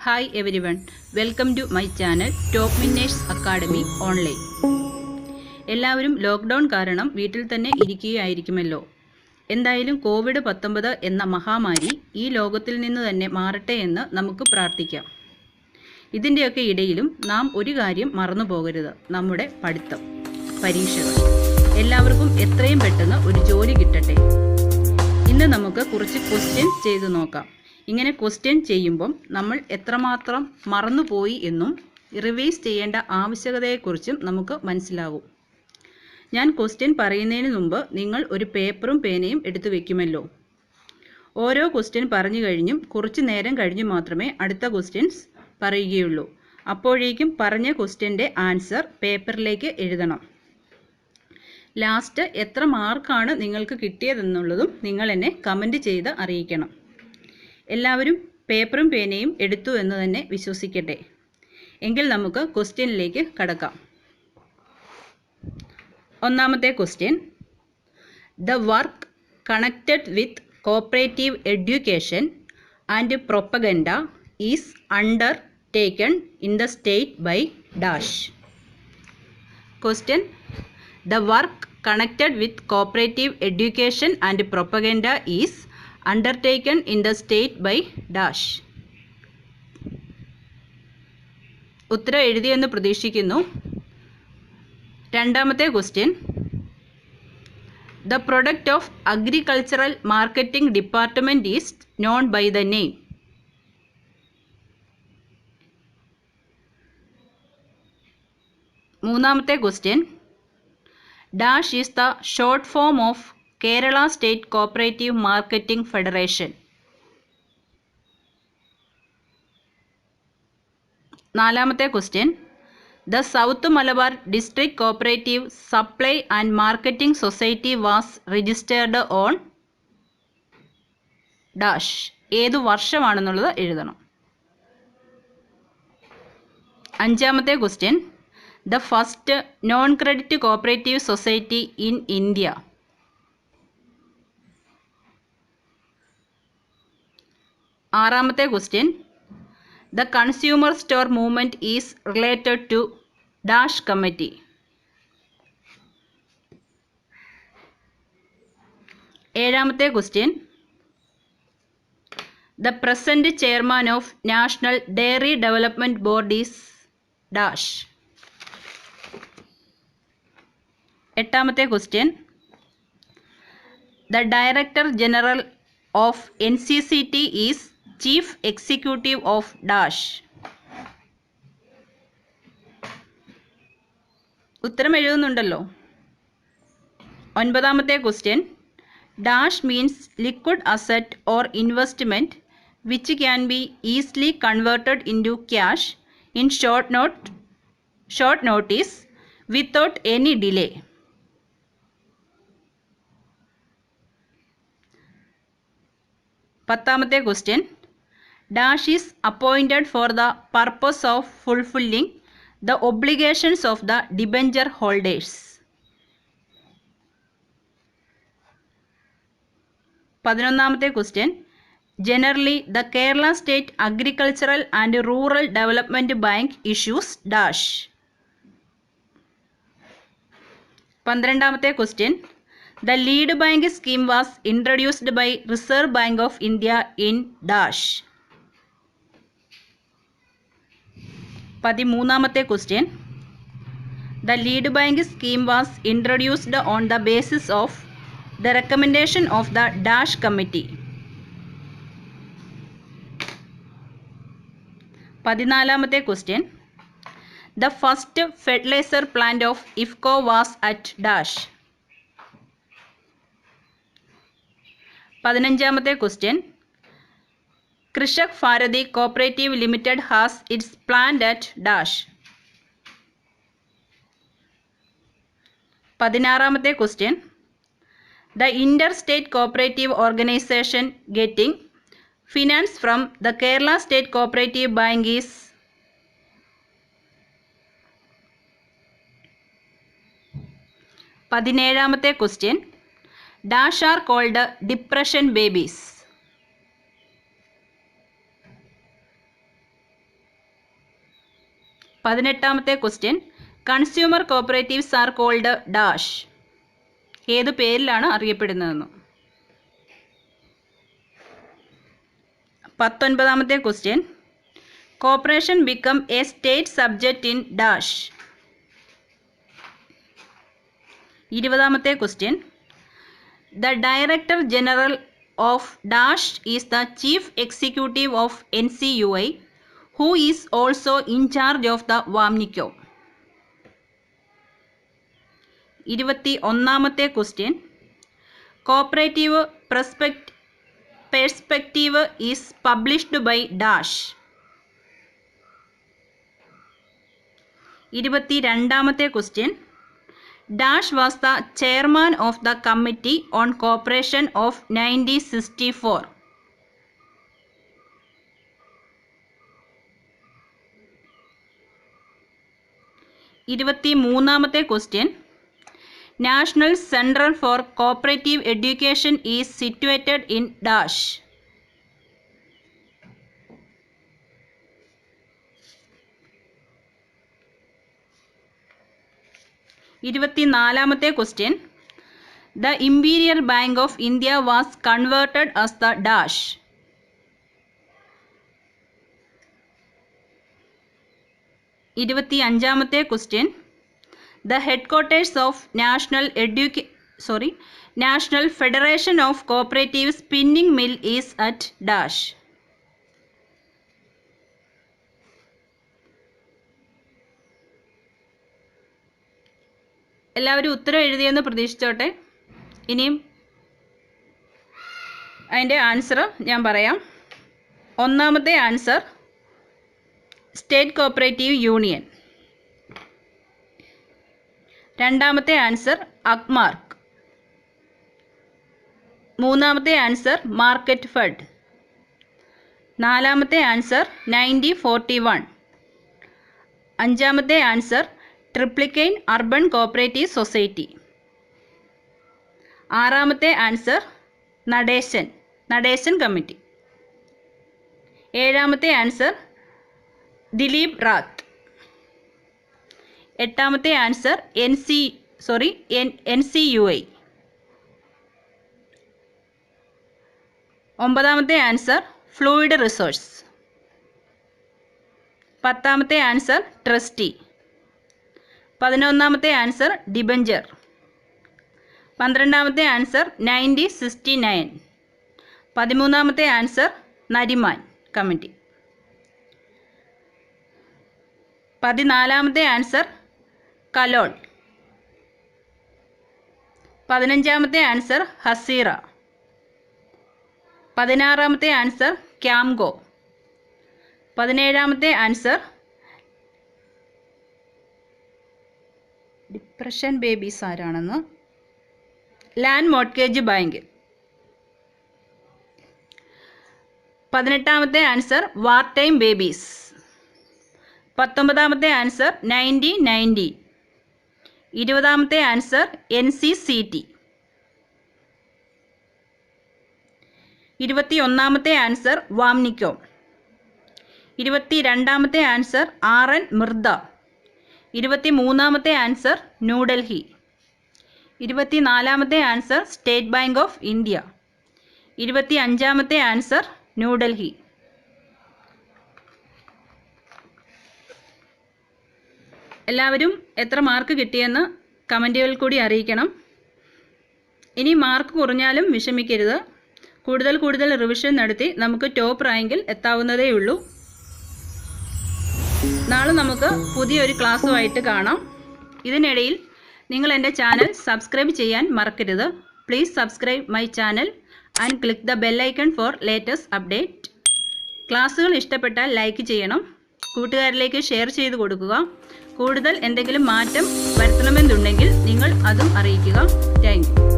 Hi everyone, welcome to my channel Top Winners Academy Online. എല്ലാവരും lockdown കാരണം വീട്ടിൽ തന്നെ ഇരിക്കുകയായിരിക്കുമല്ലോ. എന്തായാലും COVID-19 എന്ന മഹാമാരി ഈ ലോകത്തിൽ നിന്ന് തന്നെ മാറട്ടെ എന്ന് നമുക്ക് പ്രാർത്ഥിക്കാം. ഇതിൻ്റെയൊക്കെ ഇടയിലും നാം ഒരു കാര്യം മറന്നു പോകരുത്, നമ്മുടെ പഠിത്തം, പരീക്ഷകൾ. എല്ലാവർക്കും എത്രയും പെട്ടെന്ന് ഒരു ജോലി കിട്ടട്ടെ. ഇന്ന് നമുക്ക് കുറച്ച് ക്വസ്റ്റ്യൻസ് ചെയ്തു നോക്കാം. ഇങ്ങനെ ക്വസ്റ്റ്യൻ ചെയ്യുമ്പം നമ്മൾ എത്രമാത്രം മറന്നുപോയി എന്നും റിവൈസ് ചെയ്യേണ്ട ആവശ്യകതയെക്കുറിച്ചും നമുക്ക് മനസ്സിലാകും. ഞാൻ ക്വസ്റ്റ്യൻ പറയുന്നതിന് മുമ്പ് നിങ്ങൾ ഒരു പേപ്പറും പേനയും എടുത്തു വെക്കുമല്ലോ. ഓരോ ക്വസ്റ്റ്യൻ പറഞ്ഞു കഴിഞ്ഞും കുറച്ച് നേരം കഴിഞ്ഞ് മാത്രമേ അടുത്ത ക്വസ്റ്റ്യൻസ് പറയുകയുള്ളൂ. അപ്പോഴേക്കും പറഞ്ഞ ക്വസ്റ്റ്യൻ്റെ ആൻസർ പേപ്പറിലേക്ക് എഴുതണം. ലാസ്റ്റ് എത്ര മാർക്കാണ് നിങ്ങൾക്ക് കിട്ടിയതെന്നുള്ളതും നിങ്ങൾ എന്നെ കമൻറ്റ് ചെയ്ത് അറിയിക്കണം. എല്ലാവരും പേപ്പറും പേനയും എടുത്തു എന്ന് തന്നെ വിശ്വസിക്കട്ടെ. എങ്കിൽ നമുക്ക് ക്വസ്റ്റ്യനിലേക്ക് കടക്കാം. ഒന്നാമത്തെ question, the work connected with cooperative education and propaganda is undertaken in the state by dash. Question, the work connected with cooperative education and propaganda is undertaken in the state by dash. ഉത്തരം എഴുതിയെന്ന് പ്രതീക്ഷിക്കുന്നു. രണ്ടാമത്തെ question, the product of agricultural marketing department is known by the name. മൂന്നാമത്തെ question, dash is the short form of Kerala state cooperative marketing federation. നാലാമത്തെ question, the South Malabar district cooperative supply and marketing society was registered on dash. ഏതു വർഷമാണെന്നുള്ളത് എഴുതണം. അഞ്ചാമത്തെ question, the first non credit cooperative society in India. ആറാമത്തെ question, the consumer store movement is related to dash committee. ഏഴാമത്തെ question, the present chairman of National Dairy Development Board is dash. എട്ടാമത്തെ question, the director general of NCCT is chief executive of dash. ഉത്തരം എഴുതുന്നുണ്ടല്ലോ. ഒൻപതാമത്തെ question, dash means liquid asset or investment which can be easily converted into cash in short notice without any delay. പത്താമത്തെ question, dash is appointed for the purpose of fulfilling the obligations of the debenture holders. പതിനൊന്നാമത്തെ question, generally the Kerala state agricultural and rural development bank issues dash. പന്ത്രണ്ടാമത്തെ question, the lead bank scheme was introduced by Reserve Bank of India in dash. പതിമൂന്നാമത്തെ question, the lead bank scheme was introduced on the basis of the recommendation of the dash committee. പതിനാലാമത്തെ question, the first fertilizer plant of IFFCO was at dash. പതിനഞ്ചാമത്തെ question, Krishak Bharati cooperative limited has its plant at dash. പതിനാറാമത്തെ question, the inter state cooperative organisation getting finance from the Kerala state cooperative bank is. പതിനേഴാമത്തെ question, dash are called depression babies. 18ാമത്തെ question, consumer cooperatives are called dash. ഏത് പേരിലാണ് അറിയപ്പെടുന്നതെന്ന്. 19ാമത്തെ question, corporation become a state subject in dash. 20ാമത്തെ question, the director general of dash is the chief executive of NCUI, who is also in charge of the WAMNICO. 21ാമത്തെ question, cooperative perspective is published by dash. 22ാമത്തെ question, dash was the chairman of the committee on corporation of 1964. 23ാമത്തെ question, National Centre for Cooperative Education is situated in dash. 24ാമത്തെ question, the Imperial Bank of India was converted as the dash. 25ാമത്തെ question, the headquarters of National Federation of Cooperative Spinning Mill is at dash. എല്ലാവരും ഉത്തരം എഴുതിയെന്ന് പ്രതീക്ഷിച്ചോട്ടെ. ഇനിയും അതിൻ്റെ answer ഞാൻ പറയാം. 1ാമത്തെ ആൻസർ സ്റ്റേറ്റ് കോപ്പറേറ്റീവ് യൂണിയൻ. 2ാമത്തെ ആൻസർ അക്മാർക്ക്. 3ാമത്തെ ആൻസർ മാർക്കറ്റ് ഫെഡ്. 4ാമത്തെ ആൻസർ 1941. 5ാമത്തെ answer Triplicane urban cooperative society. 6ാമത്തെ ആൻസർ നടേശൻ കമ്മിറ്റി. 7ാമത്തെ ആൻസർ ദിലീപ് റാത്ത്. 8ാമത്തെ ആൻസർ NCUI. 9ാമത്തെ ആൻസർ ഫ്ലൂയിഡ് റിസോഴ്സ്. 10ാമത്തെ ആൻസർ ട്രസ്റ്റി. 11ാമത്തെ ആൻസർ ഡിബഞ്ചർ. 12ാമത്തെ ആൻസർ 1969. 13ാമത്തെ ആൻസർ നരിമാൻ കമ്മിറ്റി. 14ാമത്തെ ആൻസർ കലോൾ. 15ാമത്തെ ആൻസർ ഹസീറ. 16ാമത്തെ ആൻസർ ക്യാംഗോ. 17ാമത്തെ ആൻസർ ഡിപ്രഷൻ ബേബീസ് ആരാണെന്ന് land mortgage bank. 18ാമത്തെ answer war time babies. 19ാമത്തെ ആൻസർ 1990. 20ാമത്തെ ആൻസർ NCCT. 21ാമത്തെ ആൻസർ വാംനിക്കോ. 22ാമത്തെ ആൻസർ RN മിർദ. 23ാമത്തെ ആൻസർ ന്യൂഡൽഹി. 24ാമത്തെ answer State Bank of India. 25ാമത്തെ ആൻസർ ന്യൂഡൽഹി. എല്ലാവരും എത്ര മാർക്ക് കിട്ടിയെന്ന് കമൻറ്റുകളിൽ കൂടി അറിയിക്കണം. ഇനി മാർക്ക് കുറഞ്ഞാലും വിഷമിക്കരുത്. കൂടുതൽ റിവിഷൻ നടത്തി നമുക്ക് ടോപ്പ് റാങ്കിൽ എത്താവുന്നതേ ഉള്ളൂ. നാളെ നമുക്ക് പുതിയൊരു ക്ലാസ്സുമായിട്ട് കാണാം. ഇതിനിടയിൽ നിങ്ങൾ എൻ്റെ ചാനൽ സബ്സ്ക്രൈബ് ചെയ്യാൻ മറക്കരുത്. Please subscribe my channel and click the bell icon four latest update. ക്ലാസ്സുകൾ ഇഷ്ടപ്പെട്ടാൽ ലൈക്ക് ചെയ്യണം. കൂട്ടുകാരിലേക്ക് ഷെയർ ചെയ്ത് കൊടുക്കുക. കൂടുതൽ എന്തെങ്കിലും മാറ്റം വരുത്തണമെന്നുണ്ടെങ്കിൽ നിങ്ങൾ അതും അറിയിക്കുക. Thank you.